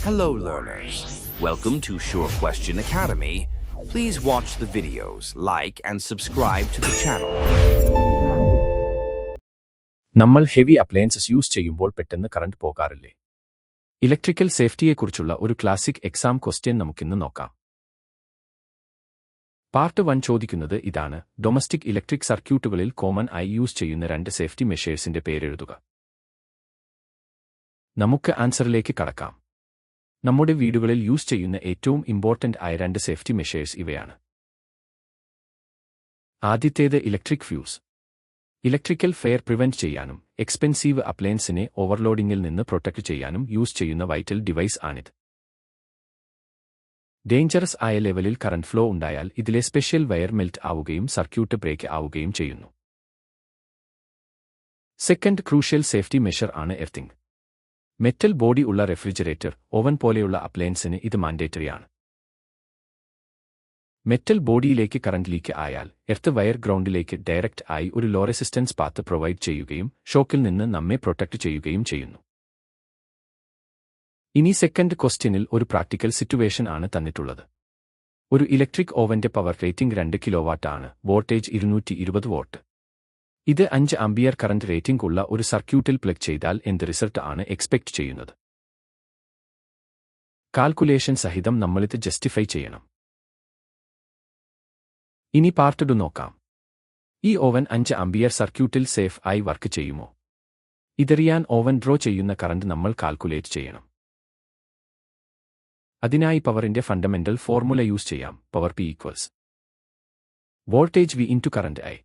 Hello learners, welcome to Sure Question Academy. Please watch the videos, like and subscribe to the channel. നമ്മൾ heavy appliances use ചെയ്യുമ്പോൾ പെട്ടെന്ന് current പോകാറില്ലേ? Electrical സേഫ്റ്റിയെക്കുറിച്ചുള്ള ഒരു classic exam question നമുക്കിന്ന് നോക്കാം. Part 1 ചോദിക്കുന്നത് ഇതാണ്: domestic electric സർക്യൂട്ടുകളിൽ common ആയി യൂസ് ചെയ്യുന്ന 2 സേഫ്റ്റി മെഷേഴ്സിന്റെ പേരെഴുതുക. നമുക്ക് ആൻസറിലേക്ക് കടക്കാം. നമ്മുടെ വീടുകളിൽ യൂസ് ചെയ്യുന്ന ഏറ്റവും ഇമ്പോർട്ടന്റ് ആയ 2 സേഫ്റ്റി മെഷേഴ്സ് ഇവയാണ്. ആദ്യത്തേത് electric fuse. Electrical fair prevent ചെയ്യാനും എക്സ്പെൻസീവ് അപ്ലയൻസിനെ ഓവർലോഡിംഗിൽ നിന്ന് പ്രൊട്ടക്ട് ചെയ്യാനും യൂസ് ചെയ്യുന്ന വൈറ്റൽ ഡിവൈസ് ആണിത്. ഡേഞ്ചറസ് ആയ ലെവലിൽ കറന്റ് ഫ്ലോ ഉണ്ടായാൽ ഇതിലെ സ്പെഷ്യൽ വയർ മെൽറ്റ് ആവുകയും സർക്യൂട്ട് ബ്രേക്ക് ആവുകയും ചെയ്യുന്നു. സെക്കൻഡ് ക്രൂഷ്യൽ സേഫ്റ്റി മെഷർ ആണ് എർത്തിങ്. മെറ്റൽ ബോഡി ഉള്ള റെഫ്രിജറേറ്റർ, ഓവൻ പോലെയുള്ള അപ്ലയൻസിന് ഇത് മാൻഡേറ്ററിയാണ്. മെറ്റൽ ബോഡിയിലേക്ക് കറന്റ് ലീക്ക് ആയാൽ എർത്ത് വയർ ഗ്രൗണ്ടിലേക്ക് ഡയറക്റ്റ് ആയി ഒരു ലോ റെസിസ്റ്റൻസ് പാത്ത് പ്രൊവൈഡ് ചെയ്യുകയും ഷോക്കിൽ നിന്ന് നമ്മെ പ്രൊട്ടക്ട് ചെയ്യുകയും ചെയ്യുന്നു. ഇനി സെക്കൻഡ് ക്വസ്റ്റ്യനിൽ ഒരു പ്രാക്ടിക്കൽ സിറ്റുവേഷൻ ആണ് തന്നിട്ടുള്ളത്. ഒരു ഇലക്ട്രിക് ഓവന്റെ പവർ റേറ്റിംഗ് 2 കിലോവാട്ട് ആണ്, വോൾട്ടേജ് 220 വോൾട്ട്. ഇത് 5 ആംപിയർ കറന്റ് റേറ്റിംഗ് ഉള്ള ഒരു സർക്യൂട്ടിൽ പ്ലഗ് ചെയ്താൽ എന്ത് റിസൾട്ട് ആണ് എക്സ്പെക്ട് ചെയ്യുന്നത്? കാൽക്കുലേഷൻ സഹിതം നമ്മളിത് ജസ്റ്റിഫൈ ചെയ്യണം. ഇനി പാർട്ട് 2 നോക്കാം. ഈ ഓവൻ 5 ആംപിയർ സർക്യൂട്ടിൽ സേഫ് ആയി വർക്ക് ചെയ്യുമോ? ഇതറിയാൻ ഓവൻ ഡ്രോ ചെയ്യുന്ന കറന്റ് നമ്മൾ കാൽക്കുലേറ്റ് ചെയ്യണം. അതിനായി പവറിന്റെ ഫണ്ടമെന്റൽ ഫോർമുല യൂസ് ചെയ്യാം. Power P equals voltage V into current I.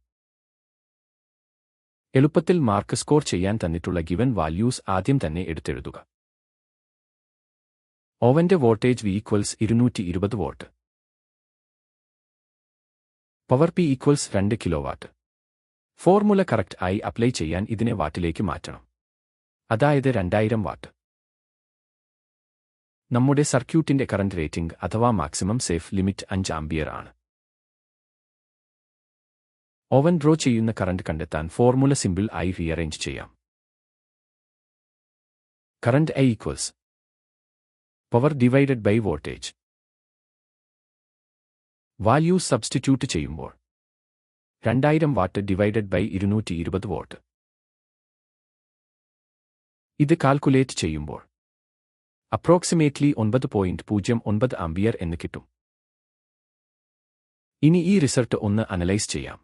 എളുപ്പത്തിൽ മാർക്ക് സ്കോർ ചെയ്യാൻ തന്നിട്ടുള്ള ഗിവൻ വാല്യൂസ് ആദ്യം തന്നെ എടുത്തെഴുതുക. ഓവന്റെ voltage V equals 220 volt. Power P equals 2 kilowatt. Formula correct ആയി അപ്ലൈ ചെയ്യാൻ ഇതിനെ വാട്ടിലേക്ക് മാറ്റണം. അതായത് 2000 വാട്ട്. നമ്മുടെ സർക്യൂട്ടിന്റെ കറന്റ് റേറ്റിംഗ് അഥവാ മാക്സിമം സേഫ് ലിമിറ്റ് 5 ആംപിയർ ആണ്. ഓവൻ ഡ്രോ ചെയ്യുന്ന കറന്റ് കണ്ടെത്താൻ ഫോർമുല സിമ്പിൾ ആയി റീഅറേഞ്ച് ചെയ്യാം. Current I equals power divided by voltage. Values substitute ചെയ്യുമ്പോൾ 2000 വാട്ട് ഡിവൈഡഡ് ബൈ 220 വോൾട്ട്. ഇത് കാൽക്കുലേറ്റ് ചെയ്യുമ്പോൾ അപ്രോക്സിമേറ്റ്ലി 9.09 ആംപിയർ എന്ന് കിട്ടും. ഇനി ഈ റിസൾട്ട് ഒന്ന് അനലൈസ് ചെയ്യാം.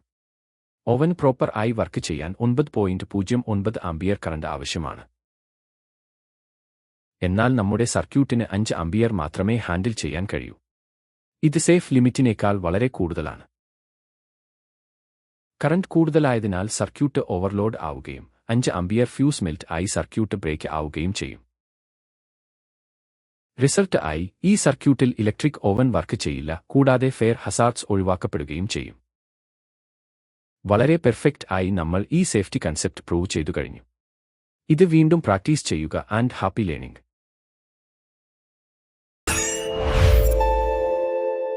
ഓവൻ പ്രോപ്പർ ആയി വർക്ക് ചെയ്യാൻ 9.09 ആംപിയർ കറന്റ് ആവശ്യമാണ്. എന്നാൽ നമ്മുടെ സർക്യൂട്ടിന് 5 ആംപിയർ മാത്രമേ ഹാൻഡിൽ ചെയ്യാൻ കഴിയൂ. ഇത് സേഫ് ലിമിറ്റിനേക്കാൾ വളരെ കൂടുതലാണ്. കറന്റ് കൂടുതലായതിനാൽ സർക്യൂട്ട് ഓവർലോഡ് ആവുകയും 5 ആംപിയർ ഫ്യൂസ് മെൽറ്റ് ആയി സർക്യൂട്ട് ബ്രേക്ക് ആവുകയും ചെയ്യും. റിസൾട്ട് ആയി ഈ സർക്യൂട്ടിൽ ഇലക്ട്രിക് ഓവൻ വർക്ക് ചെയ്യില്ല, കൂടാതെ ഫെയർ ഹസാർഡ്സ് ഒഴിവാക്കപ്പെടുകയും ചെയ്യും. വളരെ പെർഫെക്റ്റ് ആയി നമ്മൾ ഈ സേഫ്റ്റി കൺസെപ്റ്റ് പ്രൂവ് ചെയ്തു കഴിഞ്ഞു. ഇത് വീണ്ടും പ്രാക്ടീസ് ചെയ്യുക ആൻഡ് ഹാപ്പി ലേണിംഗ്.